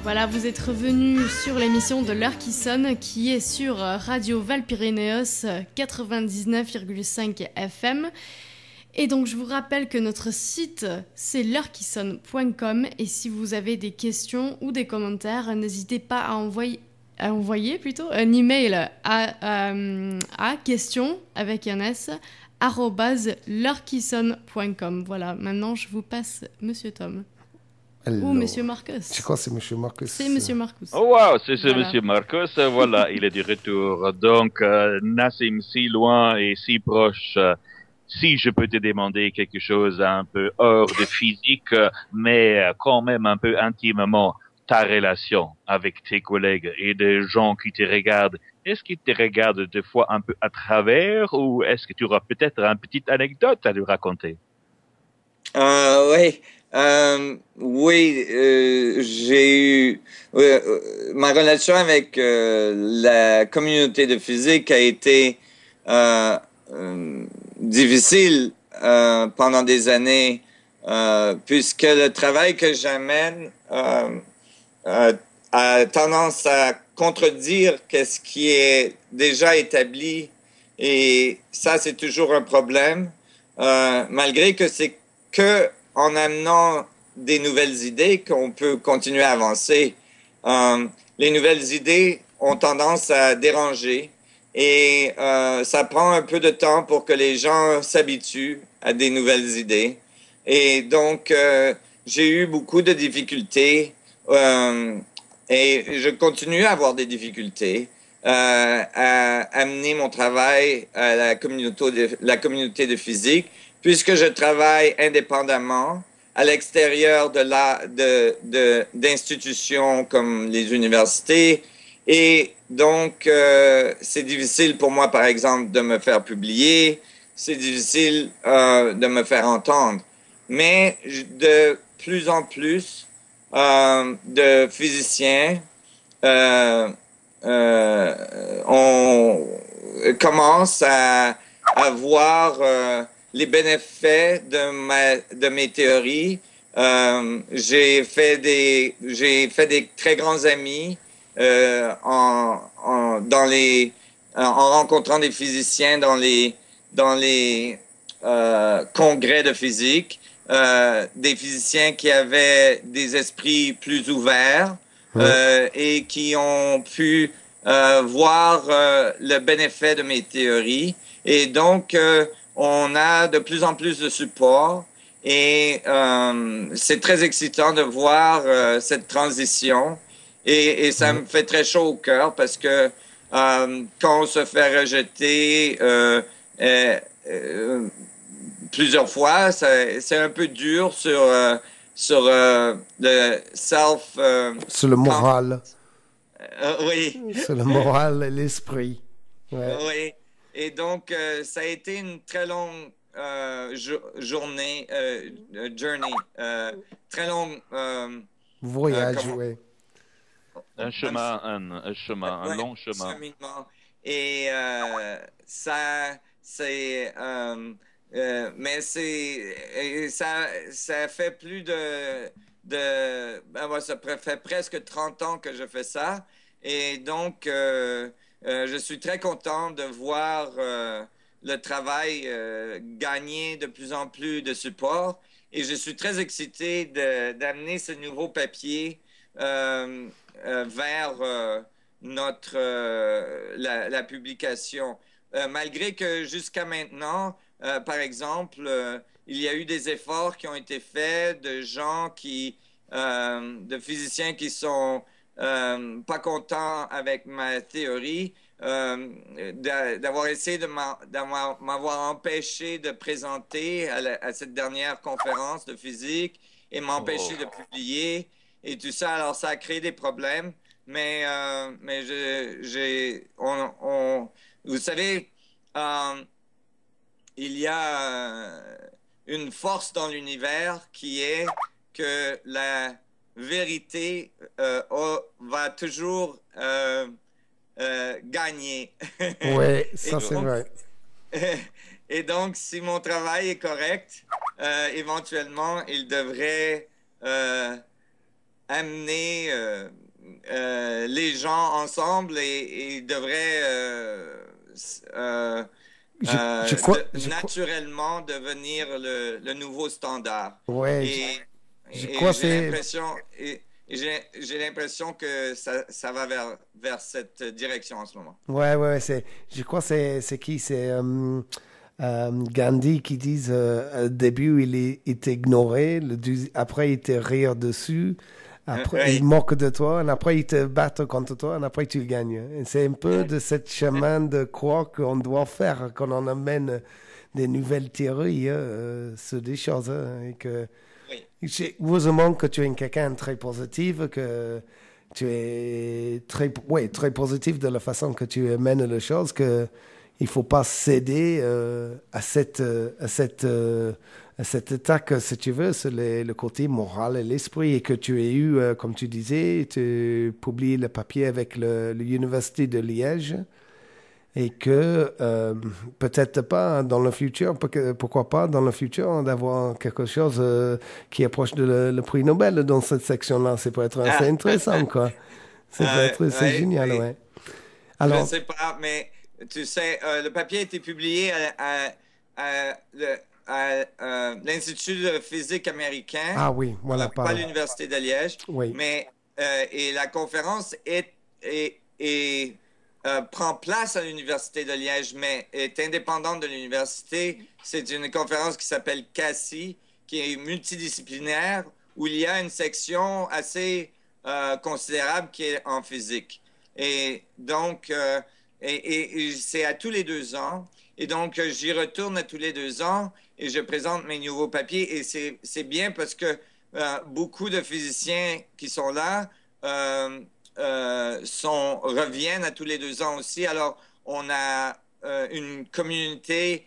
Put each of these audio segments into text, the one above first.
Voilà, vous êtes revenus sur l'émission de l'heure qui sonne, qui est sur Radio Valpyrénéos 99,5 FM. Et donc, je vous rappelle que notre site, c'est l'heurequisonne.com. Et si vous avez des questions ou des commentaires, n'hésitez pas à envoyer un email à question avec un s @l'heurequisonne.com. Voilà, maintenant, je vous passe Monsieur Tom. Alors, ou Monsieur Marcus. Je crois que c'est Monsieur Marcus. C'est Monsieur Marcus. Oh wow, c'est Voilà. Monsieur Marcus. Voilà, il est de retour. Donc, Nassim, si loin et si proche. Si je peux te demander quelque chose un peu hors de physique, mais quand même un peu intimement, ta relation avec tes collègues et des gens qui te regardent, est-ce qu'ils te regardent des fois un peu à travers ou est-ce que tu auras peut-être une petite anecdote à lui raconter? Oui. Oui, j'ai eu ma relation avec la communauté de physique a été difficile pendant des années, puisque le travail que j'amène a tendance à contredire ce qui est déjà établi, et ça, c'est toujours un problème, malgré que c'est que en amenant des nouvelles idées qu'on peut continuer à avancer. Les nouvelles idées ont tendance à déranger et ça prend un peu de temps pour que les gens s'habituent à des nouvelles idées. Et donc, j'ai eu beaucoup de difficultés et je continue à avoir des difficultés à amener mon travail à la communauté de physique, puisque je travaille indépendamment à l'extérieur d'institutions comme les universités. Et donc, c'est difficile pour moi, par exemple, de me faire publier. C'est difficile de me faire entendre. Mais de plus en plus de physiciens on commence à voir les bénéfices de mes théories. J'ai fait des très grands amis en rencontrant des physiciens dans les congrès de physique, des physiciens qui avaient des esprits plus ouverts et qui ont pu voir le bénéfice de mes théories. Et donc, on a de plus en plus de support et c'est très excitant de voir cette transition et ça me fait très chaud au cœur parce que quand on se fait rejeter plusieurs fois, c'est un peu dur sur le self... sur le moral. Oui. Sur le moral et l'esprit. Ouais. Oui. Et donc, ça a été une très longue journey, très long voyage, oui. Un chemin, un long chemin. Cheminement. Et ça, c'est... mais ça fait plus ça fait presque 30 ans que je fais ça. Et donc, je suis très content de voir le travail gagner de plus en plus de support. Et je suis très excité d'amener ce nouveau papier vers la publication. Malgré que jusqu'à maintenant, par exemple, il y a eu des efforts qui ont été faits de gens de physiciens qui sont pas contents avec ma théorie, d'avoir essayé de m'avoir empêché de présenter à cette dernière conférence de physique et m'empêcher de publier et tout ça. Alors, ça a créé des problèmes, mais vous savez, il y a une force dans l'univers qui est que la vérité va toujours gagner. Oui, ça c'est vrai. Et donc, si mon travail est correct, éventuellement, il devrait amener les gens ensemble et devrait naturellement devenir le nouveau standard. Ouais, j'ai l'impression que ça va vers cette direction en ce moment. Ouais, je crois que c'est qui? C'est Gandhi qui dit au début, il t'ignorait, après, il te rire dessus. Après, il moque de toi, et après, il te bat contre toi, et après, tu gagnes. Et c'est un peu de ce chemin de croix qu'on doit faire quand on amène des nouvelles théories sur des choses. Et que, heureusement que tu es quelqu'un de très positif, que tu es très positif de la façon que tu amènes les choses, que il ne faut pas céder à cette attaque, si tu veux, sur le côté moral et l'esprit, et que tu as eu, comme tu disais, tu publies le papier avec l'Université de Liège, et que peut-être pas dans le futur, pourquoi pas dans le futur, d'avoir quelque chose qui approche le prix Nobel dans cette section-là. Ça peut être assez intéressant, quoi. C'est génial, ouais. Alors, je ne sais pas, mais tu sais, le papier a été publié à l'Institut de physique américain. Ah oui, voilà. Pas l'Université de Liège. Oui. Mais, et la conférence prend place à l'Université de Liège, mais est indépendante de l'université. C'est une conférence qui s'appelle CASI, qui est multidisciplinaire, où il y a une section assez considérable qui est en physique. Et donc, c'est à tous les 2 ans. Et donc, j'y retourne à tous les 2 ans et je présente mes nouveaux papiers. Et c'est bien parce que beaucoup de physiciens qui sont là reviennent à tous les 2 ans aussi. Alors, on a une communauté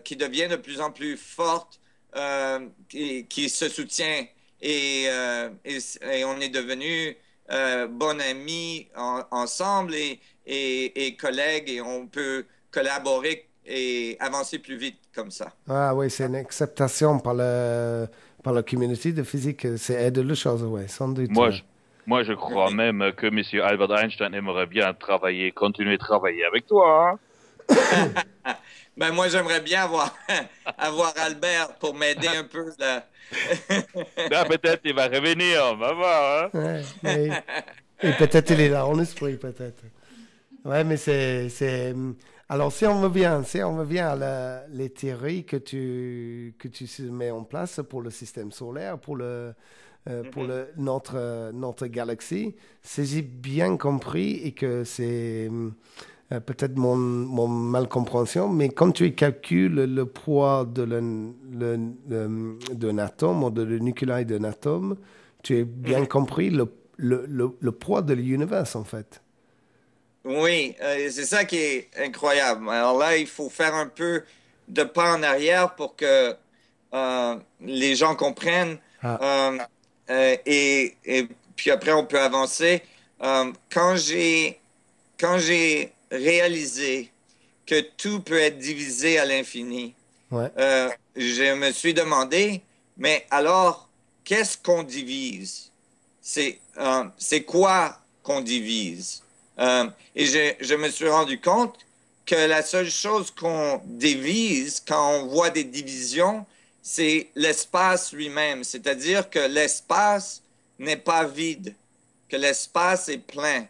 qui devient de plus en plus forte, qui se soutient. Et on est devenus bons amis ensemble et collègues, et on peut collaborer et avancer plus vite comme ça. Ah oui, c'est une acceptation par la communauté de physique. C'est aide les choses, oui, sans doute. Moi, je crois même que M. Albert Einstein aimerait bien continuer de travailler avec toi. Hein? Ben, moi, j'aimerais bien avoir Albert pour m'aider un peu. Là. Peut-être il va revenir, on va voir. Hein? Ouais, et peut-être il est là en esprit, peut-être. Ouais, mais c'est... Alors, si on revient à les théories que tu mets en place pour le système solaire, pour notre galaxie, si j'ai bien compris, et que c'est peut-être mon malcompréhension, mais quand tu calcules le poids d'un atome ou de le nucléaire d'un atome, tu as bien compris le poids de l'univers, en fait. Oui, c'est ça qui est incroyable. Alors là, il faut faire un peu de pas en arrière pour que les gens comprennent. Et puis après, on peut avancer. Quand j'ai réalisé que tout peut être divisé à l'infini, je me suis demandé, mais alors, qu'est-ce qu'on divise? C'est quoi qu'on divise? Et je me suis rendu compte que la seule chose qu'on divise quand on voit des divisions, c'est l'espace lui-même. C'est-à-dire que l'espace n'est pas vide, que l'espace est plein.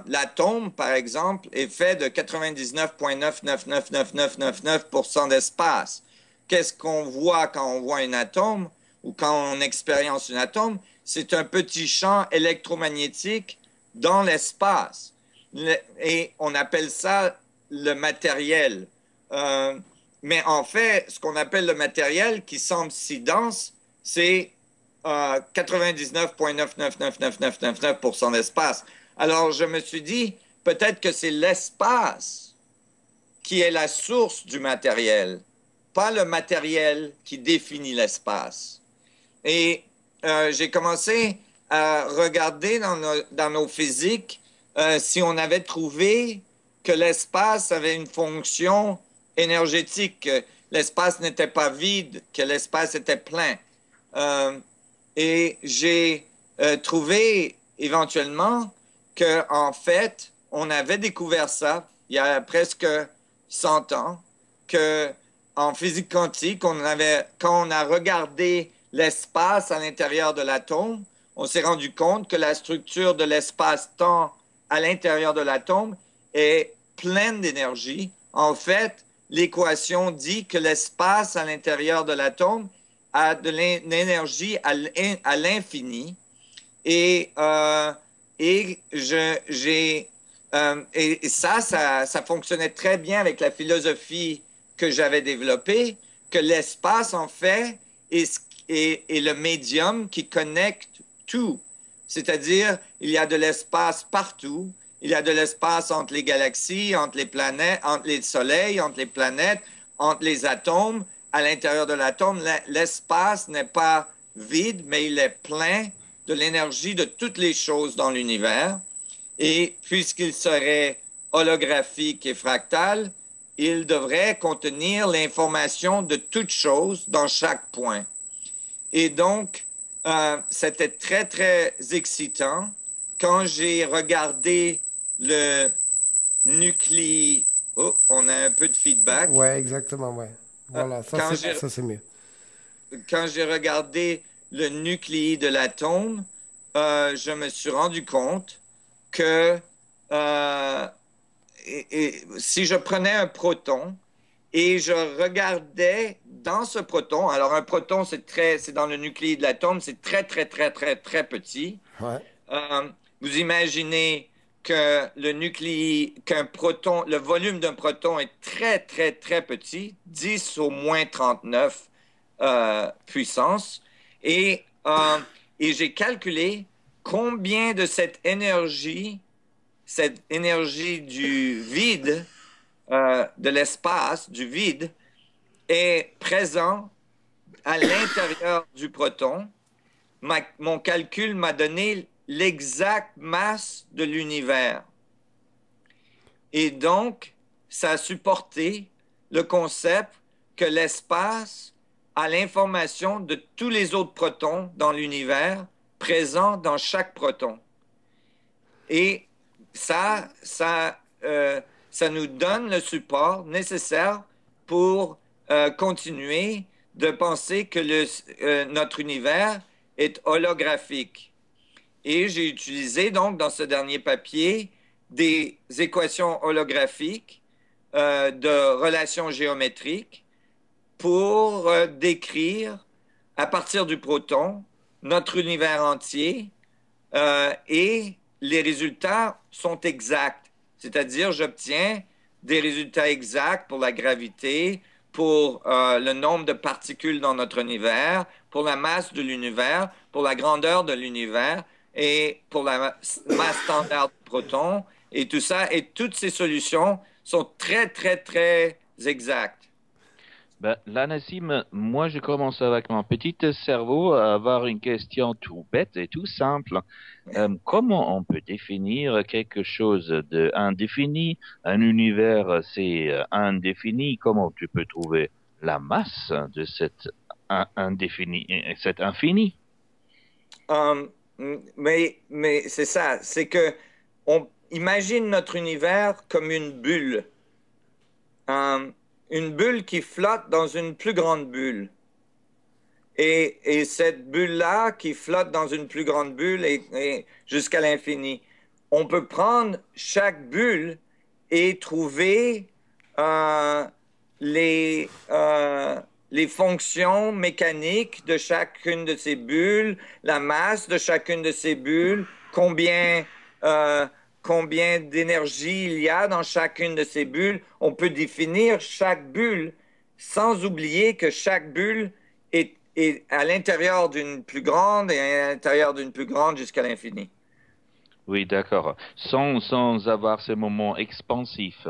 L'atome, par exemple, est fait de 99,9999999% d'espace. Qu'est-ce qu'on voit quand on voit un atome ou quand on expérience un atome? C'est un petit champ électromagnétique dans l'espace. Et on appelle ça le matériel. Mais en fait, ce qu'on appelle le matériel qui semble si dense, c'est 99,9999999% d'espace. Alors, je me suis dit, peut-être que c'est l'espace qui est la source du matériel, pas le matériel qui définit l'espace. Et j'ai commencé à regarder dans nos physiques si on avait trouvé que l'espace avait une fonction énergétique, que l'espace n'était pas vide, que l'espace était plein. Et j'ai trouvé éventuellement que, en fait, on avait découvert ça il y a presque 100 ans, que en physique quantique, quand on a regardé l'espace à l'intérieur de l'atome, on s'est rendu compte que la structure de l'espace-temps à l'intérieur de l'atome est pleine d'énergie. En fait, l'équation dit que l'espace à l'intérieur de l'atome a de l'énergie à l'infini. Et ça fonctionnait très bien avec la philosophie que j'avais développée, que l'espace, en fait, est le médium qui connecte tout. C'est-à-dire, il y a de l'espace partout. Il y a de l'espace entre les galaxies, entre les planètes, entre les soleils, entre les planètes, entre les atomes. À l'intérieur de l'atome, l'espace n'est pas vide, mais il est plein de l'énergie de toutes les choses dans l'univers. Et puisqu'il serait holographique et fractal, il devrait contenir l'information de toutes choses dans chaque point. Et donc, c'était très, très excitant quand j'ai regardé le nucléi... Oh, on a un peu de feedback. Oui, exactement, oui. Voilà, ça c'est mieux. Quand j'ai regardé le nucléi de l'atome, je me suis rendu compte que si je prenais un proton et je regardais dans ce proton, alors un proton, c'est dans le nucléi de l'atome, c'est très, très, très, très, très petit. Ouais. Vous imaginez que qu'un proton, le volume d'un proton est très, très, très petit, 10 au moins 39 puissance. Et j'ai calculé combien de cette énergie du vide, de l'espace, du vide, est présent à l'intérieur du proton. Mon calcul m'a donné l'exacte masse de l'univers. Et donc, ça a supporté le concept que l'espace a l'information de tous les autres protons dans l'univers présents dans chaque proton. Et ça nous donne le support nécessaire pour continuer de penser que notre univers est holographique. Et j'ai utilisé donc dans ce dernier papier des équations holographiques de relations géométriques pour décrire à partir du proton notre univers entier et les résultats sont exacts. C'est-à-dire, j'obtiens des résultats exacts pour la gravité, pour le nombre de particules dans notre univers, pour la masse de l'univers, pour la grandeur de l'univers et pour la masse standard du proton et tout ça. Et toutes ces solutions sont très, très, très exactes. Ben, là, Nassim, moi, je commence avec mon petit cerveau à avoir une question tout bête et tout simple. Comment on peut définir quelque chose d'indéfini? Un univers, c'est indéfini. Comment tu peux trouver la masse de cet infini? Mais c'est ça. C'est que on imagine notre univers comme une bulle. Une bulle qui flotte dans une plus grande bulle. Et cette bulle-là qui flotte dans une plus grande bulle et jusqu'à l'infini. On peut prendre chaque bulle et trouver les fonctions mécaniques de chacune de ces bulles, la masse de chacune de ces bulles, combien d'énergie il y a dans chacune de ces bulles. On peut définir chaque bulle sans oublier que chaque bulle est à l'intérieur d'une plus grande et à l'intérieur d'une plus grande jusqu'à l'infini. Oui, d'accord. Sans avoir ces moments expansifs.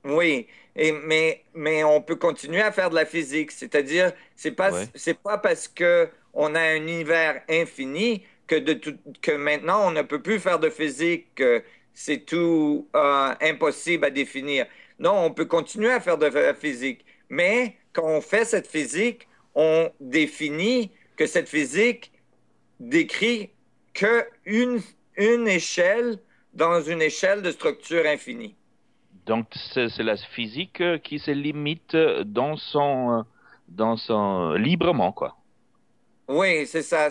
Oui, mais on peut continuer à faire de la physique. C'est-à-dire, c'est pas parce que on a un univers infini que maintenant on ne peut plus faire de physique, que c'est tout impossible à définir. Non, on peut continuer à faire de la physique, mais quand on fait cette physique, on définit que cette physique décrit qu'une échelle dans une échelle de structure infinie. Donc, c'est la physique qui se limite dans son librement, quoi. Oui, c'est ça.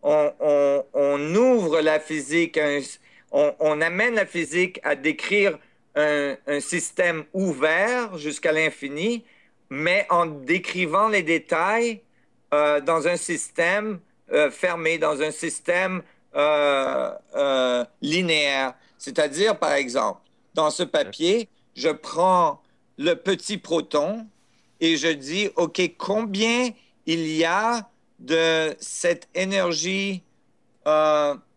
On ouvre la physique, on amène la physique à décrire un système ouvert jusqu'à l'infini, mais en décrivant les détails dans un système fermé, dans un système linéaire. C'est-à-dire, par exemple, dans ce papier, je prends le petit proton et je dis, OK, combien il y a de cette énergie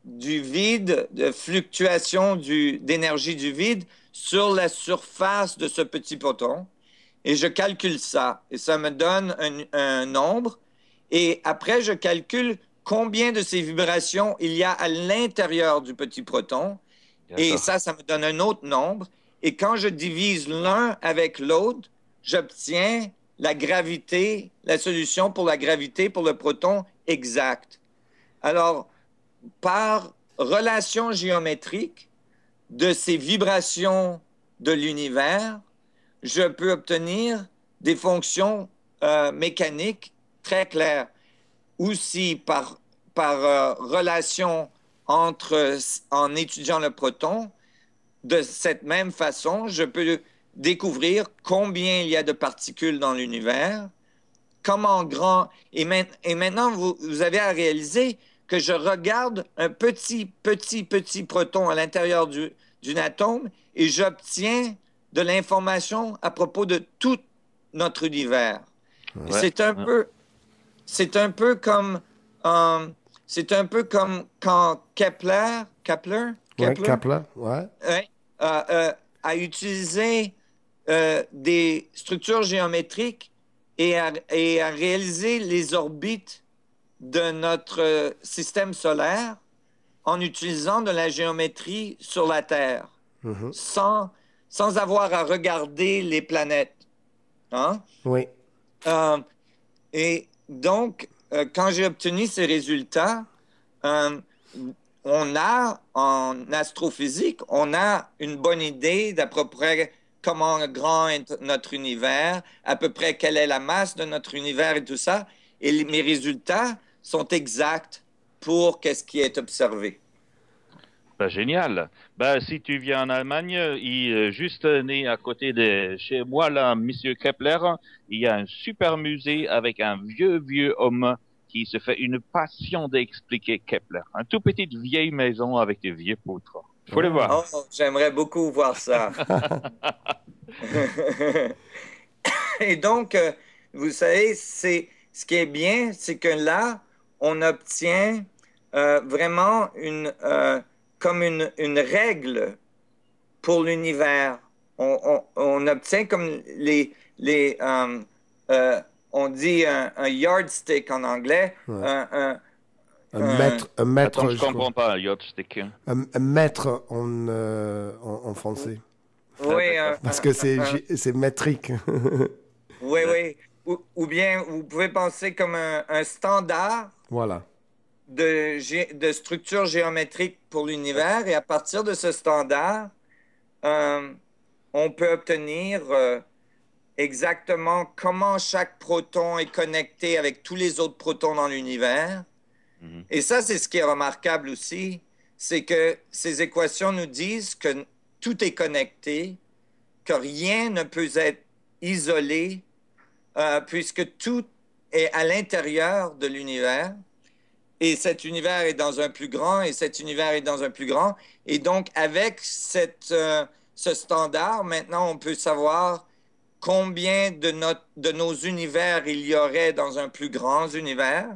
du vide, de fluctuation d'énergie du vide sur la surface de ce petit proton. Et je calcule ça. Et ça me donne un nombre. Et après, je calcule combien de ces vibrations il y a à l'intérieur du petit proton. Et ça me donne un autre nombre. Et quand je divise l'un avec l'autre, j'obtiens la gravité, la solution pour la gravité pour le proton exacte. Alors, par relation géométrique de ces vibrations de l'univers, je peux obtenir des fonctions mécaniques très claires. Aussi, par relation en étudiant le proton, de cette même façon, je peux découvrir combien il y a de particules dans l'univers, comment grand... Et maintenant, vous avez à réaliser que je regarde un petit proton à l'intérieur d'un atome et j'obtiens de l'information à propos de tout notre univers. Ouais. C'est un peu comme quand Kepler, a utilisé des structures géométriques et a réalisé les orbites de notre système solaire en utilisant de la géométrie sur la Terre, sans avoir à regarder les planètes. Hein? Oui. Et donc, quand j'ai obtenu ces résultats, on a, en astrophysique, on a une bonne idée d'à peu près comment grand est notre univers, à peu près quelle est la masse de notre univers et tout ça. Et mes résultats sont exacts pour qu'est-ce qui est observé. Ben, génial. Ben, si tu viens en Allemagne, juste né à côté de chez moi, là, Monsieur Kepler, il y a un super musée avec un vieux homme qui se fait une passion d'expliquer Kepler. Un tout petite vieille maison avec des vieux poutres. Il faut le voir. Oh, j'aimerais beaucoup voir ça. Et donc, vous savez, ce qui est bien, c'est que là, on obtient vraiment comme une règle pour l'univers. On obtient comme on dit un yardstick en anglais. Ouais. Un mètre. Attends, je comprends pas, un yardstick. Un mètre en français. Oui. Parce que c'est métrique. Oui. Ou bien, vous pouvez penser comme un standard. Voilà. De structure géométrique pour l'univers. Et à partir de ce standard, on peut obtenir exactement comment chaque proton est connecté avec tous les autres protons dans l'univers. Mm-hmm. Et ça, c'est ce qui est remarquable aussi, c'est que ces équations nous disent que tout est connecté, que rien ne peut être isolé, puisque tout est à l'intérieur de l'univers. Et cet univers est dans un plus grand, et cet univers est dans un plus grand. Et donc, avec ce standard, maintenant, on peut savoir combien de nos univers il y aurait dans un plus grand univers,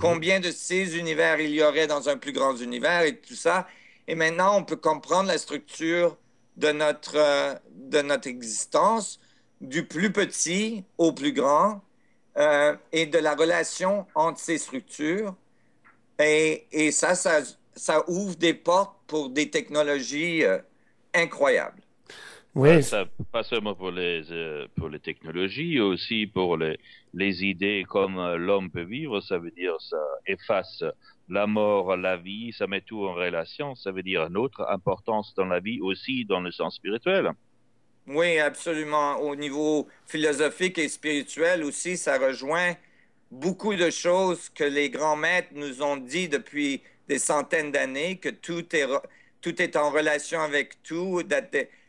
combien de ces univers il y aurait dans un plus grand univers et tout ça. Et maintenant, on peut comprendre la structure de notre existence, du plus petit au plus grand, et de la relation entre ces structures. Et ça ouvre des portes pour des technologies incroyables. Oui. pas seulement pour les technologies, aussi pour les idées comme l'homme peut vivre. Ça veut dire ça efface la mort, la vie, ça met tout en relation. Ça veut dire une autre importance dans la vie aussi dans le sens spirituel. Oui, absolument. Au niveau philosophique et spirituel aussi, ça rejoint beaucoup de choses que les grands maîtres nous ont dit depuis des centaines d'années, que tout est en relation avec tout,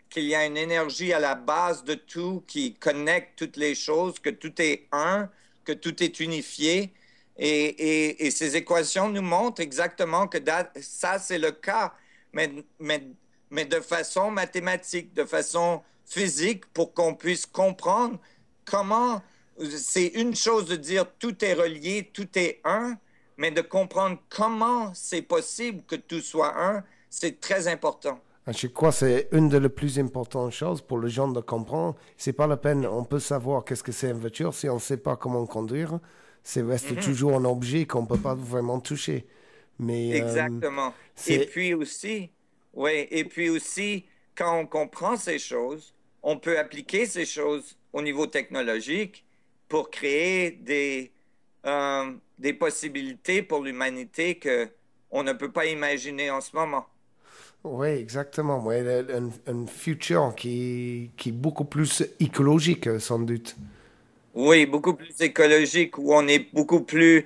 qu'il y a une énergie à la base de tout qui connecte toutes les choses, que tout est un, que tout est unifié. Et ces équations nous montrent exactement que ça, c'est le cas, mais de façon mathématique, de façon physique, pour qu'on puisse comprendre comment... C'est une chose de dire tout est relié, tout est un, mais de comprendre comment c'est possible que tout soit un, c'est très important. Je crois que c'est une des plus importantes choses pour les gens de comprendre. C'est pas la peine, on peut savoir qu'est-ce que c'est une voiture si on ne sait pas comment conduire. C'est reste toujours un objet qu'on ne peut pas vraiment toucher. Mais, exactement. Et puis aussi, quand on comprend ces choses, on peut appliquer ces choses au niveau technologique pour créer des possibilités pour l'humanité qu'on ne peut pas imaginer en ce moment. Oui, exactement. Oui, un futur qui est beaucoup plus écologique, sans doute. Oui, beaucoup plus écologique, où on est beaucoup plus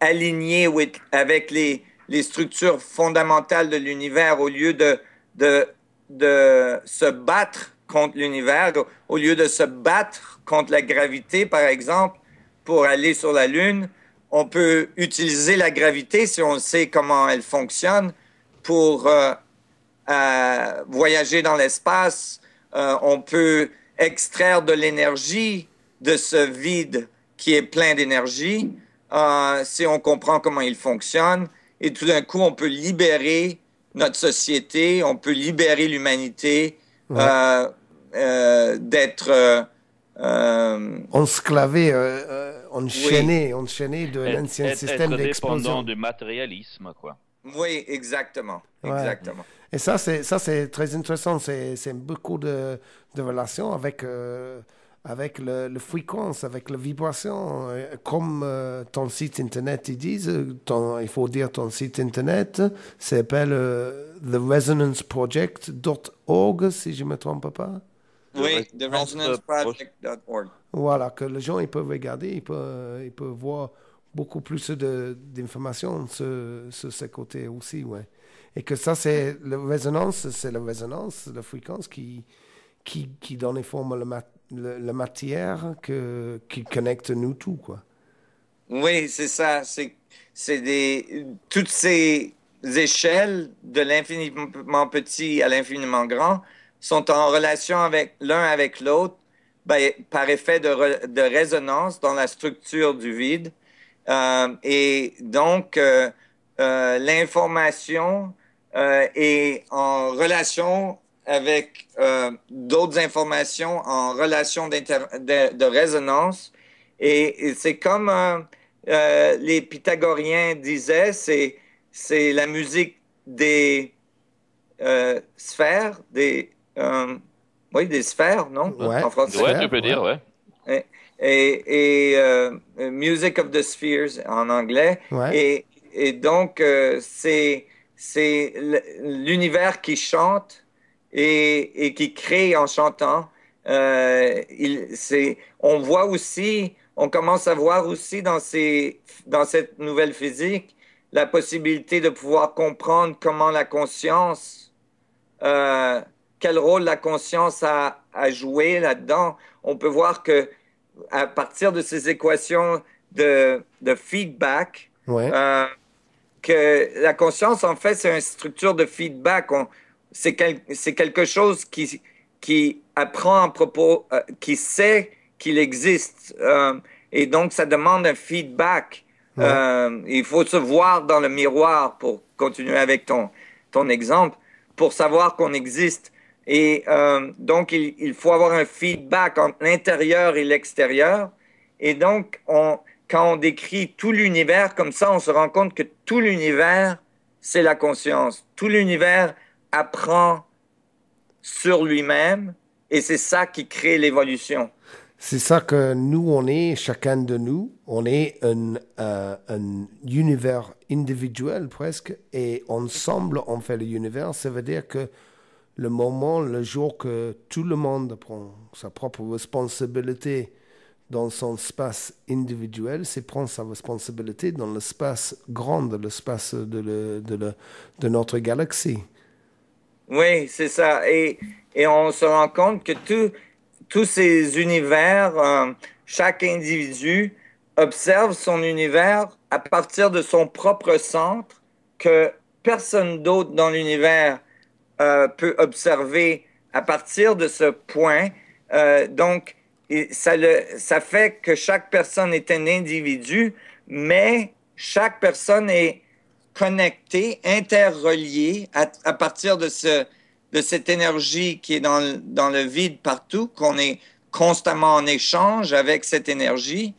aligné avec les structures fondamentales de l'univers, au lieu de se battre contre l'univers, au lieu de se battre contre la gravité, par exemple, pour aller sur la Lune. On peut utiliser la gravité, si on sait comment elle fonctionne, pour voyager dans l'espace. On peut extraire de l'énergie de ce vide qui est plein d'énergie, si on comprend comment il fonctionne. Et tout d'un coup, on peut libérer notre société, on peut libérer l'humanité d'être... ensclavé, enchaîné de l'ancien système d'explosion. Dépendant du matérialisme, quoi. Oui, exactement. Exactement. Et ça, c'est très intéressant. C'est beaucoup de relations avec le fréquence, avec la vibration. Comme ton site Internet, ils disent, il faut dire ton site Internet, s'appelle theresonanceproject.org, si je ne me trompe pas. Oui, theresonanceproject.org. Voilà, que les gens ils peuvent regarder, ils peuvent voir beaucoup plus d'informations sur ce côté aussi, ouais. Et que ça, c'est la résonance, la fréquence qui donne forme la matière qui connecte nous tous, quoi. Oui, c'est ça. Toutes ces échelles de l'infiniment petit à l'infiniment grand sont en relation l'un avec l'autre, par effet de résonance dans la structure du vide. Et donc, l'information est en relation avec d'autres informations, en relation de résonance. Et c'est comme les Pythagoriens disaient, c'est la musique des sphères, des sphères, non? Ouais, en français. Ouais, tu peux dire, ouais. Et Music of the Spheres en anglais. Ouais. Et donc, c'est l'univers qui chante et qui crée en chantant. On voit aussi, on commence à voir aussi dans cette nouvelle physique la possibilité de pouvoir comprendre comment la conscience, quel rôle la conscience a joué là-dedans. On peut voir que à partir de ces équations de feedback, que la conscience, en fait, c'est une structure de feedback. C'est quelque chose qui apprend à propos, qui sait qu'il existe. Et donc, ça demande un feedback. Il faut se voir dans le miroir, pour continuer avec ton exemple, pour savoir qu'on existe. Et donc, il faut avoir un feedback entre l'intérieur et l'extérieur. Et donc, quand on décrit tout l'univers comme ça, on se rend compte que tout l'univers, c'est la conscience. Tout l'univers apprend sur lui-même Et c'est ça qui crée l'évolution. C'est ça que nous, on est, chacun de nous, on est un univers individuel presque, et ensemble, on fait l'univers. Ça veut dire que le moment, le jour que tout le monde prend sa propre responsabilité dans son espace individuel, c'est prendre sa responsabilité dans l'espace grand, l'espace de notre galaxie. Oui, c'est ça. Et on se rend compte que tous ces univers, chaque individu observe son univers à partir de son propre centre que personne d'autre dans l'univers peut observer à partir de ce point. Donc, ça fait que chaque personne est un individu, mais chaque personne est connectée, interreliée à partir de cette énergie qui est dans le vide partout, qu'on est constamment en échange avec cette énergie.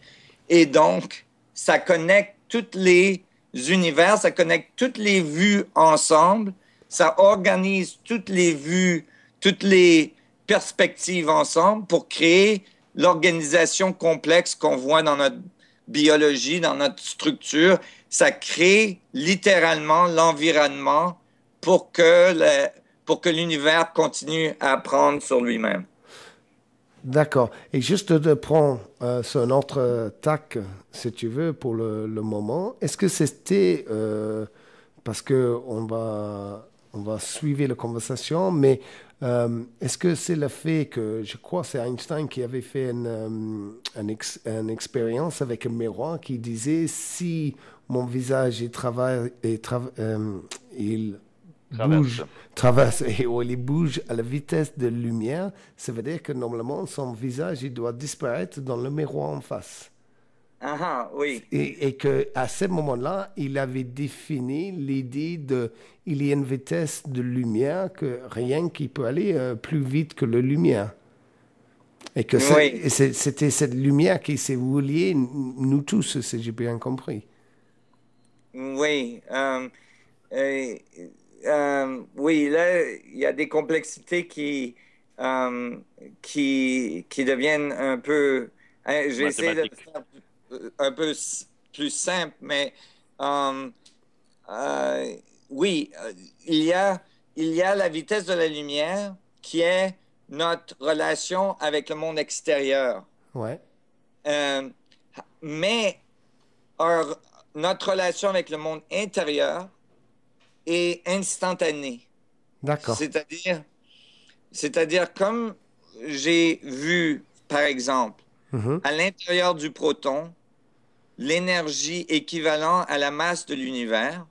Et donc, ça connecte tous les univers, ça connecte toutes les vues ensemble, ça organise toutes les vues, toutes les perspectives ensemble pour créer l'organisation complexe qu'on voit dans notre biologie, dans notre structure. Ça crée littéralement l'environnement pour que l'univers continue à apprendre sur lui-même. D'accord. Et juste de prendre sur notre tac, si tu veux, pour le moment, est-ce que c'était, parce que on va suivre la conversation, mais est-ce que c'est le fait que, je crois que c'est Einstein qui avait fait une expérience avec un miroir qui disait si mon visage il traverse et il bouge à la vitesse de la lumière, ça veut dire que normalement son visage il doit disparaître dans le miroir en face. Ah, oui. Et qu'à ce moment-là, il avait défini l'idée il y a une vitesse de lumière que rien qui peut aller plus vite que la lumière. Et que c'était cette lumière qui s'est reliée nous tous, si j'ai bien compris. Oui. Oui, là, il y a des complexités qui deviennent un peu... je vais essayer de faire un peu plus simple, mais oui, il y a la vitesse de la lumière qui est notre relation avec le monde extérieur. Ouais. Mais notre relation avec le monde intérieur est instantanée. D'accord. C'est-à-dire comme j'ai vu, par exemple, à l'intérieur du proton, l'énergie équivalente à la masse de l'univers.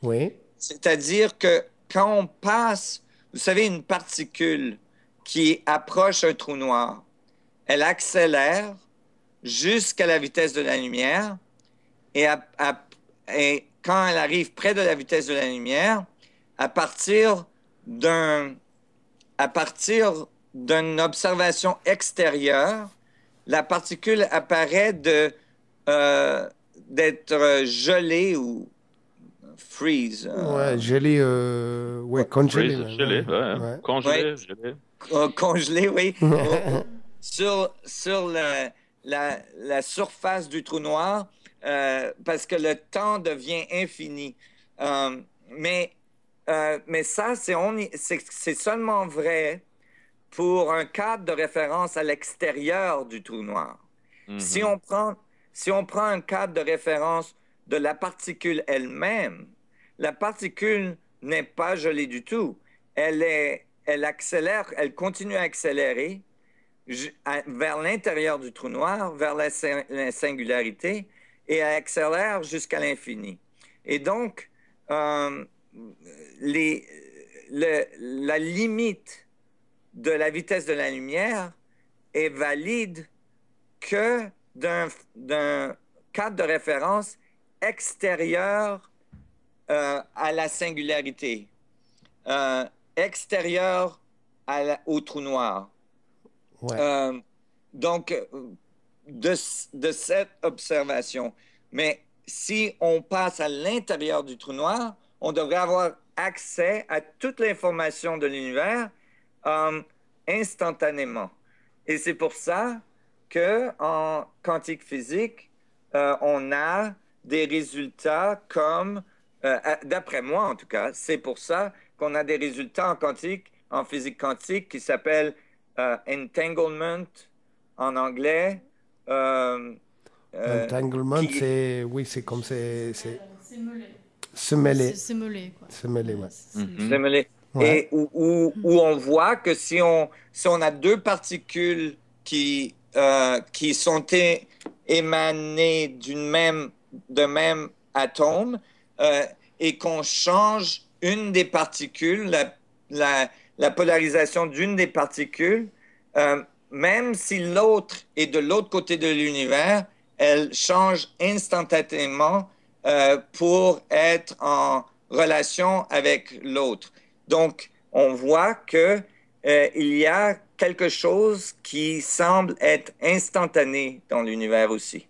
Oui. C'est-à-dire que quand on passe, vous savez, une particule qui approche un trou noir, elle accélère jusqu'à la vitesse de la lumière et quand elle arrive près de la vitesse de la lumière, à partir d'une observation extérieure, la particule apparaît d'être gelée ou freeze. Gelée, congelée. Congelée, gelée. Congelée, oui. sur la surface du trou noir, parce que le temps devient infini. Mais ça, c'est seulement vrai pour un cadre de référence à l'extérieur du trou noir. Mm-hmm. Si on prend un cadre de référence de la particule elle-même, la particule n'est pas gelée du tout. Elle accélère, elle continue à accélérer vers l'intérieur du trou noir, vers la singularité, et elle accélère jusqu'à l'infini. Et donc, la limite de la vitesse de la lumière est valide que d'un cadre de référence extérieur à la singularité, extérieur au trou noir. Ouais. Donc, de cette observation. Mais si on passe à l'intérieur du trou noir, on devrait avoir accès à toute l'information de l'univers instantanément. Et c'est pour ça qu'en quantique physique, on a des résultats comme, d'après moi en tout cas, c'est pour ça qu'on a des résultats en quantique, en physique quantique, qui s'appellent entanglement en anglais. Entanglement, c'est comme c'est mêlé. Se mêler. Se mêler, quoi. Se mêler, ouais. Se mêler. Et où on voit que si on a deux particules qui sont émanées d'un même atome et qu'on change une des particules, la polarisation d'une des particules, même si l'autre est de l'autre côté de l'univers, elle change instantanément pour être en relation avec l'autre. Donc, on voit que il y a quelque chose qui semble être instantané dans l'univers aussi.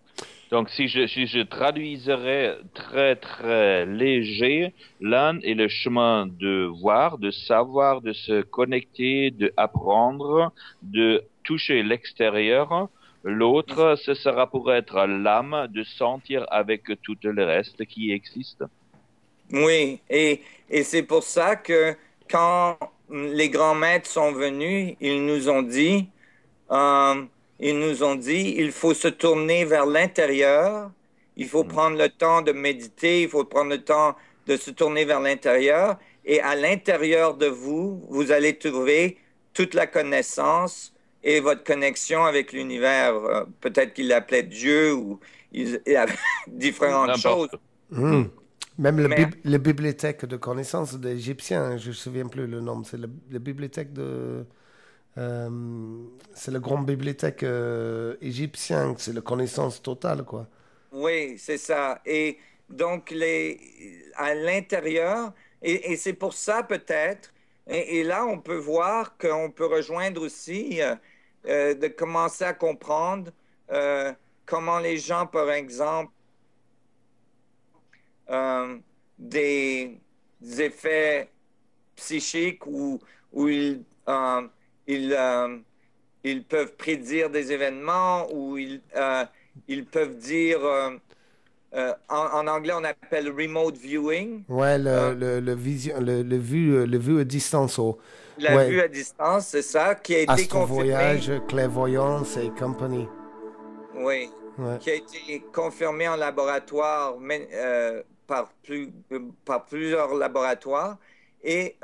Donc, si je traduiserais très, très léger, l'un est le chemin de voir, de savoir, de se connecter, de apprendre, de toucher l'extérieur. L'autre, ce sera pour être l'âme, de sentir avec tout le reste qui existe. Oui, et c'est pour ça que quand les grands maîtres sont venus, ils nous ont dit, il faut se tourner vers l'intérieur, il faut prendre le temps de méditer, il faut prendre le temps de se tourner vers l'intérieur, et à l'intérieur de vous, vous allez trouver toute la connaissance et votre connexion avec l'univers. Peut-être qu'il l'appelait Dieu ou il avait différentes choses. Même la bibliothèque de connaissances des Égyptiens, je ne me souviens plus le nom, c'est la bibliothèque de... c'est la grande bibliothèque égyptienne, c'est la connaissance totale, quoi. Oui, c'est ça. Et donc, à l'intérieur, et c'est pour ça peut-être, et là, on peut voir qu'on peut rejoindre aussi, de commencer à comprendre comment les gens, par exemple, des effets psychiques où ils peuvent prédire des événements, où ils peuvent dire, en anglais on appelle remote viewing. Ouais, le vue à distance. La vue à distance, c'est ça, qui a été confirmé. Astro-voyage, clairvoyance et compagnie. Oui, qui a été confirmé en laboratoire, par plusieurs laboratoires. Et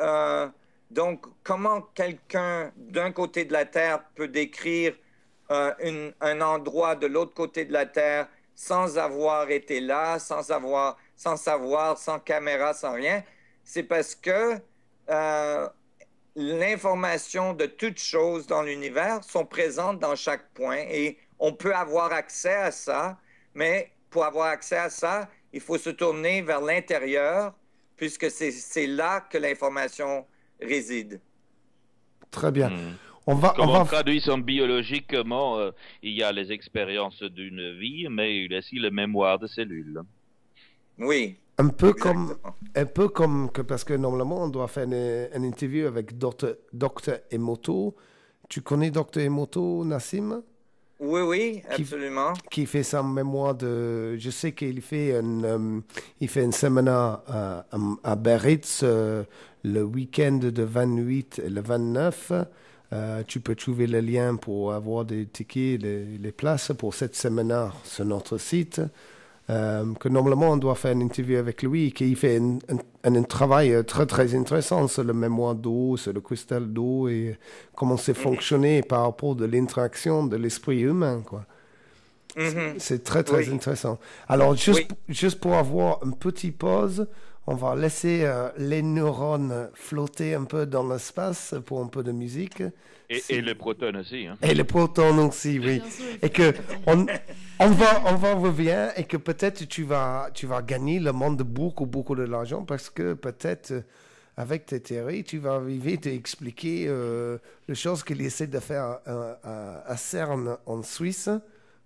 donc, comment quelqu'un d'un côté de la Terre peut décrire un endroit de l'autre côté de la Terre sans avoir été là, sans savoir, sans caméra, sans rien, c'est parce que l'information de toutes choses dans l'univers sont présentes dans chaque point et on peut avoir accès à ça, mais pour avoir accès à ça, il faut se tourner vers l'intérieur puisque c'est là que l'information réside. Très bien. On traduit ça biologiquement, il y a les expériences d'une vie, mais il y a aussi la mémoire de cellules. Oui. Un peu comme que, parce que normalement on doit faire une interview avec Dr Emoto. Tu connais Dr Emoto, Nassim? Oui, absolument. Qui fait sa mémoire de... Je sais qu'il fait un séminaire à Biarritz le week-end de 28 et le 29. Tu peux trouver le lien pour avoir des tickets, les places pour cette séminaire sur notre site. Que normalement on doit faire une interview avec lui, qui fait un travail très très intéressant sur la mémoire d'eau, sur le cristal d'eau et comment c'est fonctionné par rapport de l'interaction de l'esprit humain, quoi. C'est très très intéressant. Alors juste pour avoir une petite pause, on va laisser les neurones flotter un peu dans l'espace pour un peu de musique. Et les protons aussi. Hein. Et les protons aussi, oui. Et que on va revenir et que peut-être tu vas gagner le monde de beaucoup de l'argent parce que peut-être avec tes théories, tu vas arriver à expliquer les choses qu'il essaie de faire à CERN en Suisse.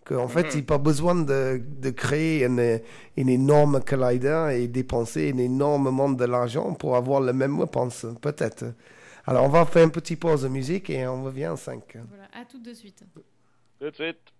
Qu'en fait, il n'y a pas besoin de créer une énorme collider et dépenser énormément de l'argent pour avoir le même réponse, peut-être. Alors, on va faire une petite pause de musique et on revient en 5. Voilà, à tout de suite. Tout de suite.